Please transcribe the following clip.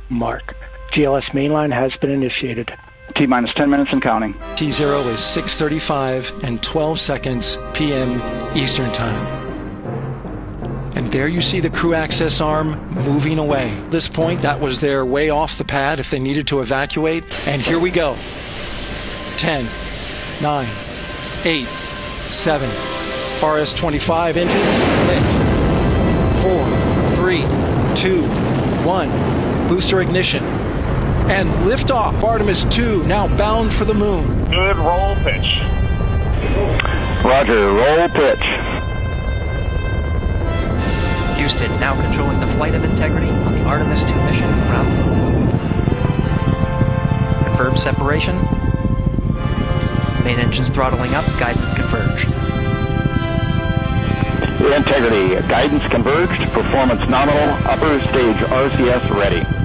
mark. GLS mainline has been initiated. T-minus 10 minutes and counting. T0 is 6:35 and 12 seconds p.m. Eastern Time. And there you see the crew access arm moving away. At this point, that was their way off the pad if they needed to evacuate. And here we go. 10, 9, 8, 7. RS-25 engines lit. 4, 3, 2, 1. Booster ignition. And liftoff. Artemis 2 now bound for the moon. Good roll pitch. Roger, roll pitch. Houston now controlling the flight of integrity on the Artemis 2 mission around the moon. Confirmed separation. Main engines throttling up, guidance converged. Integrity, guidance converged, performance nominal, upper stage RCS ready.